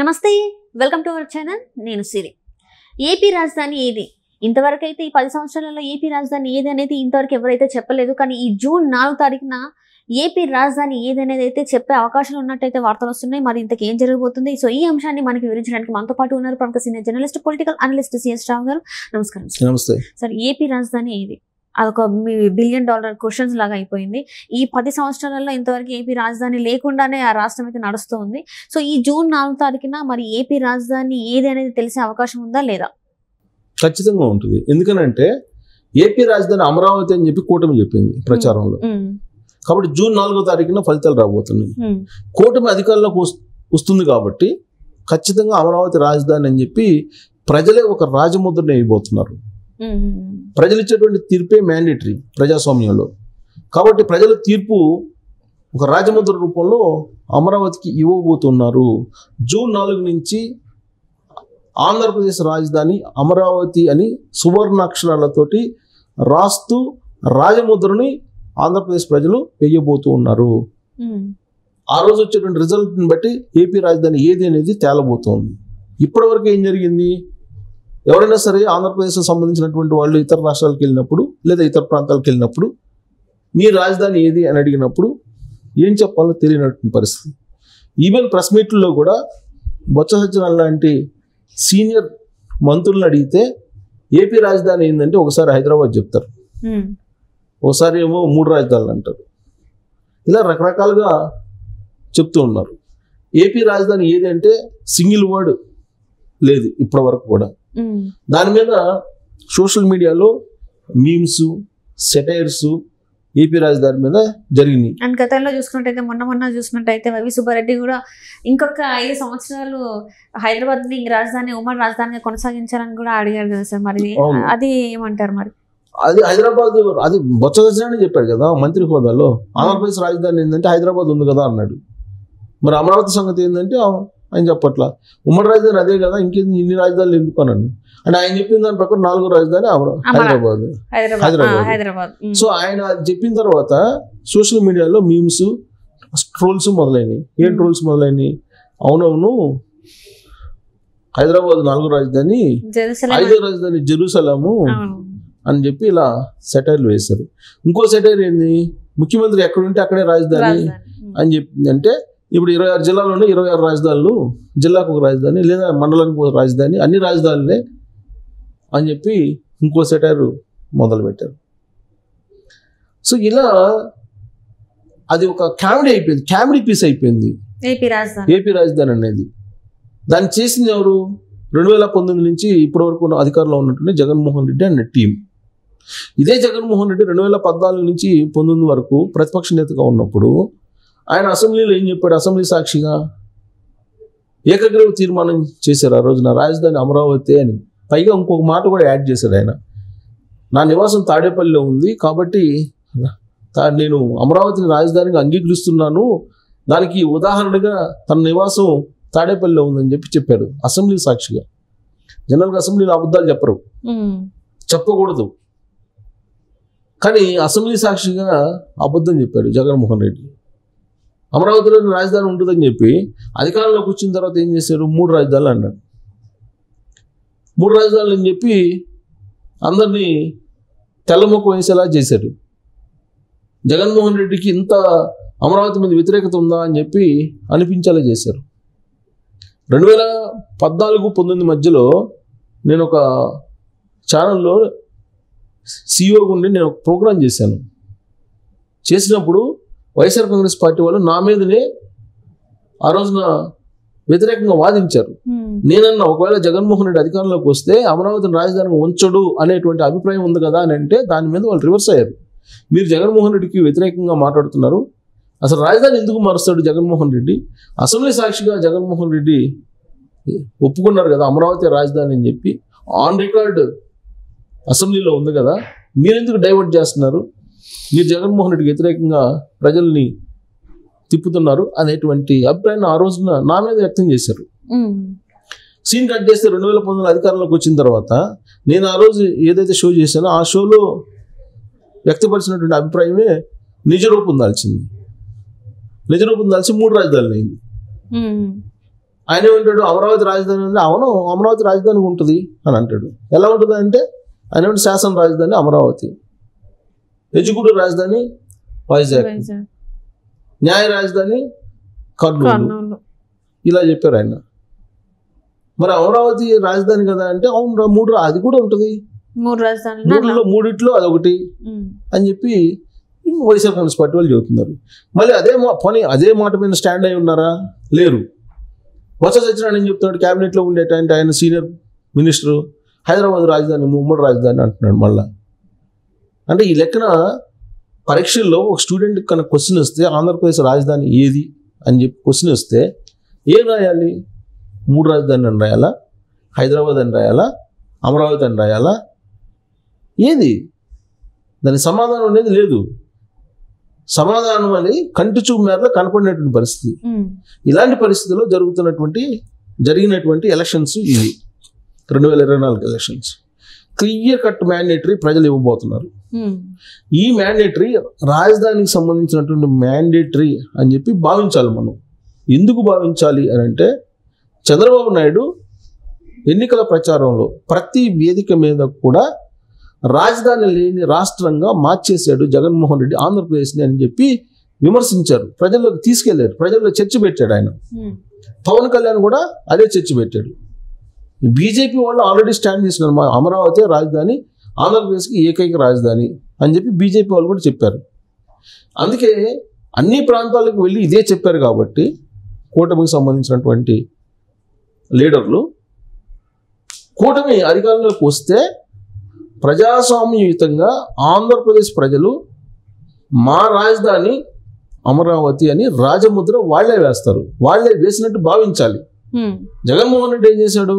నమస్తే, welcome to our channel. నేను సిరి. AP రాజధాని ఏది? ఇంతవరకు అయితే ఈ 10 సంవత్సరాలలో ఏపీ రాజధాని ఏది అనేది ఇంతవరకు ఎవరైతే చెప్పలేదు. కానీ ఈ జూన్ 4 తారీఖున ఏపీ రాజధాని ఏది అనేది అయితే చెప్పే అవకాశాలు ఉన్నట్టయితే వార్తలు వస్తున్నాయి. మరి ఇంతకు ఏం జరగబోతుంది? సో ఈ అంశాన్ని మనకి వివరించడానికి మనతో పాటు ఉన్నారు ప్రముఖ senior journalist, political analyst CS Rao గారు. నమస్కారం. నమస్తే సార్, ఏపీ రాజధాని ఏది? అదొక $1 బిలియన్ క్వశ్చన్స్ లాగా అయిపోయింది. ఈ 10 సంవత్సరాలలో ఇంతవరకు ఏపీ రాజధాని లేకుండానే ఆ రాష్ట్రం అయితే నడుస్తూ ఉంది. సో ఈ జూన్ 4 తారీఖున మరి ఏపీ రాజధాని ఏది అనేది తెలిసే అవకాశం ఉందా లేదా? ఖచ్చితంగా ఉంటుంది. ఎందుకనంటే ఏపీ రాజధాని అమరావతి అని చెప్పి కూటమి చెప్పింది ప్రచారంలో. కాబట్టి జూన్ 4వ తారీఖున ఫలితాలు రాబోతున్నాయి. కూటమి అధికారంలోకి వస్తుంది కాబట్టి ఖచ్చితంగా అమరావతి రాజధాని అని చెప్పి ప్రజలే ఒక రాజముద్రని వేయబోతున్నారు. ప్రజలు ఇచ్చేటువంటి తీర్పే మ్యాండేటరీ ప్రజాస్వామ్యంలో. కాబట్టి ప్రజల తీర్పు ఒక రాజముద్ర రూపంలో అమరావతికి ఇవ్వబోతున్నారు. జూన్ 4 నుంచి ఆంధ్రప్రదేశ్ రాజధాని అమరావతి అని సువర్ణాక్షరాలతోటి రాస్తూ రాజముద్రని ఆంధ్రప్రదేశ్ ప్రజలు వేయబోతూ ఉన్నారు. ఆ రోజు వచ్చేటువంటి రిజల్ట్ని బట్టి ఏపీ రాజధాని ఏది అనేది తేలబోతోంది. ఇప్పటివరకు ఏం జరిగింది? ఎవరైనా సరే ఆంధ్రప్రదేశ్కి సంబంధించినటువంటి వాళ్ళు ఇతర రాష్ట్రాలకు వెళ్ళినప్పుడు లేదా ఇతర ప్రాంతాలకు వెళ్ళినప్పుడు మీ రాజధాని ఏది అని అడిగినప్పుడు ఏం చెప్పాలో తెలియనటువంటి పరిస్థితి. ఈవెన్ ప్రెస్ మీట్లో కూడా బొత్స సత్యనారాయణ లాంటి సీనియర్ మంత్రులను అడిగితే ఏపీ రాజధాని ఏంటంటే ఒకసారి హైదరాబాద్ చెప్తారు, ఒకసారి ఏమో 3 రాజధానులు అంటారు. ఇలా రకరకాలుగా చెప్తూ ఉన్నారు. ఏపీ రాజధాని ఏది అంటే సింగిల్ వర్డ్ లేదు ఇప్పటి వరకు కూడా. దాని మీద సోషల్ మీడియాలో మీమ్స్, సెటైర్స్ ఏపీ రాజధాని మీద జరిగినాయి. అండ్ గతంలో చూసుకున్నట్టయితే మొన్న చూసినట్టయితే వైవి సుబ్బారెడ్డి కూడా ఇంకొక 5 సంవత్సరాలు హైదరాబాద్ ని రాజధాని ఉమ్మడి రాజధానిగా కొనసాగించాలని కూడా అడిగారు కదా సార్. మరి అది ఏమంటారు? మరి అది హైదరాబాద్, అది బొత్స సత్యనారాయణ చెప్పాడు కదా మంత్రి హోదాలో, ఆంధ్రప్రదేశ్ రాజధాని ఏంటంటే హైదరాబాద్ ఉంది కదా అన్నాడు. మరి అమరావతి సంగతి ఏంటంటే ఆయన చెప్పట్లా. ఉమ్మడి రాజధాని అదే కదా, ఇంకేంది ఇన్ని రాజధానులు ఎందుకు అన్నాడు. అంటే ఆయన చెప్పిన దాని ప్రకారం 4వ రాజధాని హైదరాబాద్. సో ఆయన చెప్పిన తర్వాత సోషల్ మీడియాలో మీమ్స్, ట్రోల్స్ మొదలైనవి. ఏం ట్రోల్స్ మొదలైనవి? అవునవును, హైదరాబాద్ 4వ రాజధాని, 5వ రాజధాని జెరూసలేము అని చెప్పి ఇలా సెటైర్లు వేశారు. ఇంకో సెటైర్ ఏంది? ముఖ్యమంత్రి ఎక్కడుంటే అక్కడే రాజధాని అని చెప్పింది. అంటే ఇప్పుడు 26 జిల్లాలోనే 26 రాజధానులు, జిల్లాకు ఒక రాజధాని లేదా మండలానికి ఒక రాజధాని, అన్ని రాజధానులే అని చెప్పి ఇంకో సెటైర్ మొదలుపెట్టారు. సో ఇలా అది ఒక కామెడీ అయిపోయింది, కామెడీ పీస్ అయిపోయింది ఏపీ రాజధాని అనేది. దాన్ని చేసింది ఎవరు? 2019 నుంచి ఇప్పటి వరకు ఉన్న అధికారంలో ఉన్నటువంటి జగన్మోహన్ రెడ్డి అండ్ టీం. ఇదే జగన్మోహన్ రెడ్డి 2014 నుంచి 19 వరకు ప్రతిపక్ష నేతగా ఉన్నప్పుడు ఆయన అసెంబ్లీలో ఏం చెప్పాడు? అసెంబ్లీ సాక్షిగా ఏకగ్రీవ తీర్మానం చేశారు ఆ రోజున రాజధాని అమరావతి అని. పైగా ఇంకొక మాట కూడా యాడ్ చేశాడు ఆయన, నా నివాసం తాడేపల్లిలో ఉంది కాబట్టి నేను అమరావతిని రాజధానిగా అంగీకరిస్తున్నాను, దానికి ఉదాహరణగా తన నివాసం తాడేపల్లిలో ఉందని చెప్పాడు అసెంబ్లీ సాక్షిగా. జనరల్గా అసెంబ్లీలో అబద్ధాలు చెప్పకూడదు, కానీ అసెంబ్లీ సాక్షిగా అబద్ధం చెప్పాడు జగన్మోహన్ రెడ్డి. అమరావతిలో రాజధాని ఉంటుందని చెప్పి అధికారంలోకి వచ్చిన తర్వాత ఏం చేశారు? 3 రాజధానులు అన్నాడు. 3 రాజధానులు అని చెప్పి అందరినీ తెల్లముఖం వేసేలా చేశాడు. జగన్మోహన్ రెడ్డికి ఇంత అమరావతి మీద వ్యతిరేకత ఉందా అని చెప్పి అనిపించేలా చేశారు. 2014-19 మధ్యలో నేను ఒక ఛానల్లో CEO ఉండి నేను ఒక ప్రోగ్రాం చేశాను. చేసినప్పుడు వైఎస్ఆర్ కాంగ్రెస్ పార్టీ వాళ్ళు నా మీదనే ఆ రోజున వ్యతిరేకంగా వాదించారు. నేనన్నా ఒకవేళ జగన్మోహన్ రెడ్డి అధికారంలోకి వస్తే అమరావతిని రాజధానిగా ఉంచడు అనేటువంటి అభిప్రాయం ఉంది కదా అని అంటే దాని మీద వాళ్ళు రివర్స్ అయ్యారు. మీరు జగన్మోహన్ రెడ్డికి వ్యతిరేకంగా మాట్లాడుతున్నారు, అసలు రాజధాని ఎందుకు మారుస్తాడు జగన్మోహన్ రెడ్డి? అసెంబ్లీ సాక్షిగా జగన్మోహన్ రెడ్డి ఒప్పుకున్నారు కదా అమరావతి రాజధాని అని చెప్పి, ఆన్ రికార్డ్ అసెంబ్లీలో ఉంది కదా, మీరెందుకు డైవర్ట్ చేస్తున్నారు? మీరు జగన్మోహన్ రెడ్డికి వ్యతిరేకంగా ప్రజల్ని తిప్పుతున్నారు అనేటువంటి అభిప్రాయాన్ని ఆ రోజున నా మీద వ్యక్తం చేశారు. సీన్ కట్ చేస్తే 2019 అధికారంలోకి వచ్చిన తర్వాత నేను ఆ రోజు ఏదైతే షో చేశానో ఆ షోలో వ్యక్తపరిచినటువంటి అభిప్రాయమే నిజరూపం దాల్చింది. నిజరూపం దాల్చి 3 రాజధానులు అయింది. ఆయన ఏమంటాడు, అమరావతి రాజధాని ఉంది. అవును, అమరావతి రాజధాని ఉంటుంది అని అంటాడు. ఎలా ఉంటుంది అంటే ఆయన ఏమంటే శాసన రాజధాని అమరావతి, ఎగ్జిక్యూటివ్ రాజధాని వైజాగ్, న్యాయ రాజధాని కర్నూలు, ఇలా చెప్పారు ఆయన. మరి అమరావతి రాజధాని కదా అంటే అవును, 3 అది కూడా ఉంటుంది, 3 అదొకటి అని చెప్పి వైఎస్ఆర్ కాంగ్రెస్ పార్టీ వాళ్ళు చెబుతున్నారు. మళ్ళీ అదే మాట మీద స్టాండ్ అయి ఉన్నారా? లేరు. బొత్స సత్యనారాయణ ఏం చెప్తున్నాడు, క్యాబినెట్లో ఉండేటంటే ఆయన సీనియర్ మినిస్టర్ హైదరాబాద్ రాజధాని, ఉమ్మడి రాజధాని అంటున్నాడు మళ్ళా. అంటే ఈ లెక్కన పరీక్షల్లో ఒక స్టూడెంట్ కనుక క్వశ్చన్ వస్తే ఆంధ్రప్రదేశ్ రాజధాని ఏది అని చెప్పి క్వశ్చన్ వస్తే ఏం రాయాలి? 3 రాజధాని అని రాయాలా, హైదరాబాద్ అని రాయాలా, అమరావతి అని రాయాలా? ఏది దాని సమాధానం అనేది లేదు. సమాధానం అని కంటి చూపు మేరలో కనపడినటువంటి పరిస్థితి. ఇలాంటి పరిస్థితుల్లో జరిగినటువంటి ఎలక్షన్స్ ఇవి 2024 ఎలక్షన్స్. క్లియర్ కట్ మ్యాండేటరీ ప్రజలు ఇవ్వబోతున్నారు. ఈ మ్యాండేటరీ రాజధానికి సంబంధించినటువంటి మ్యాండేటరీ అని చెప్పి భావించాలి మనం. ఎందుకు భావించాలి అని అంటే చంద్రబాబు నాయుడు ఎన్నికల ప్రచారంలో ప్రతి వేదిక మీద కూడా రాజధాని లేని రాష్ట్రంగా మార్చేశాడు జగన్మోహన్ రెడ్డి ఆంధ్రప్రదేశ్ని అని చెప్పి విమర్శించారు. ప్రజల్లోకి తీసుకెళ్లారు, ప్రజల్లో చర్చ పెట్టాడు ఆయన. పవన్ కళ్యాణ్ కూడా అదే చర్చ పెట్టాడు. బీజేపీ వాళ్ళు ఆల్రెడీ స్టాండ్ చేసినారు, మా అమరావతి రాజధాని, ఆంధ్రప్రదేశ్కి ఏకైక రాజధాని అని చెప్పి బీజేపీ వాళ్ళు కూడా చెప్పారు. అందుకే అన్ని ప్రాంతాలకు వెళ్ళి ఇదే చెప్పారు కాబట్టి కూటమికి సంబంధించినటువంటి లీడర్లు కూటమి అధికారంలోకి వస్తే ప్రజాస్వామ్యయుతంగా ఆంధ్రప్రదేశ్ ప్రజలు మా రాజధాని అమరావతి అని రాజముద్ర వాళ్లే వేస్తారు, వాళ్లే వేసినట్టు భావించాలి. జగన్మోహన్ రెడ్డి ఏం చేశాడు,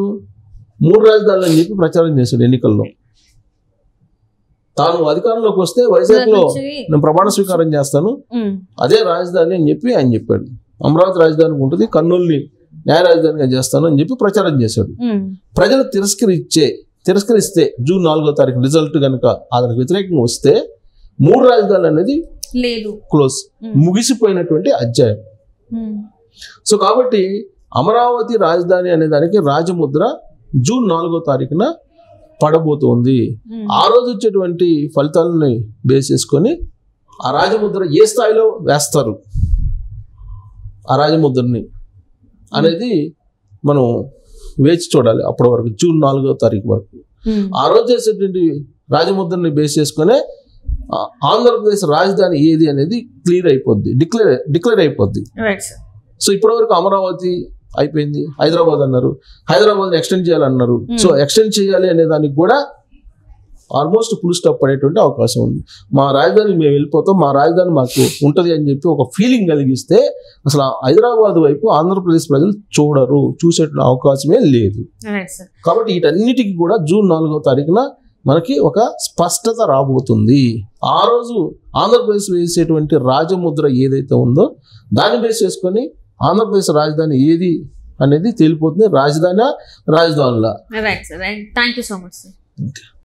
3 రాజధానులు అని చెప్పి ప్రచారం చేశాడు ఎన్నికల్లో. తాను అధికారంలోకి వస్తే వైజాగ్లో నేను ప్రమాణ స్వీకారం చేస్తాను, అదే రాజధాని అని చెప్పి ఆయన చెప్పాడు. అమరావతి రాజధాని ఉంటుంది, కర్నూలుని న్యాయ రాజధానిగా చేస్తాను అని చెప్పి ప్రచారం చేశాడు. ప్రజలు తిరస్కరిస్తే జూన్ 4వ తారీఖు రిజల్ట్ కనుక దానికి వ్యతిరేకంగా వస్తే 3 రాజధానులు అనేది లేదు, క్లోజ్, ముగిసిపోయినటువంటి అధ్యాయం. సో కాబట్టి అమరావతి రాజధాని అనే దానికి రాజముద్ర జూన్ 4వ తారీఖున పడబోతోంది. ఆ రోజు వచ్చేటువంటి ఫలితాలని బేస్ చేసుకొని ఆ రాజముద్ర ఏ స్థాయిలో వేస్తారు, ఆ రాజముద్రని అనేది మనం వేచి చూడాలి. అప్పటి వరకు జూన్ 4వ తారీఖు వరకు ఆ రోజు చేసేటువంటి రాజముద్రని బేస్ చేసుకునే ఆంధ్రప్రదేశ్ రాజధాని ఏది అనేది క్లియర్ అయిపోద్ది, డిక్లేర్ అయిపోద్ది. సో ఇప్పటి వరకు అమరావతి అయిపోయింది, హైదరాబాద్ అన్నారు, హైదరాబాద్ ఎక్స్టెండ్ చేయాలన్నారు. సో ఎక్స్టెండ్ చేయాలి అనే దానికి కూడా ఆల్మోస్ట్ ఫుల్ స్టాప్ పడేటువంటి అవకాశం ఉంది. మా రాజధానికి మేము వెళ్ళిపోతాం, మా రాజధాని మాకు ఉంటుంది అని చెప్పి ఒక ఫీలింగ్ కలిగిస్తే అసలు హైదరాబాద్ వైపు ఆంధ్రప్రదేశ్ ప్రజలు చూసేటువంటి అవకాశమే లేదు. కాబట్టి వీటన్నిటికీ కూడా జూన్ 4వ తారీఖున మనకి ఒక స్పష్టత రాబోతుంది. ఆ రోజు ఆంధ్రప్రదేశ్ వేసేటువంటి రాజముద్ర ఏదైతే ఉందో దాన్ని బేస్ చేసుకొని ఆంధ్రప్రదేశ్ రాజధాని ఏది అనేది తేలిపోతుంది. రాజధానిలా. Thank you so much sir.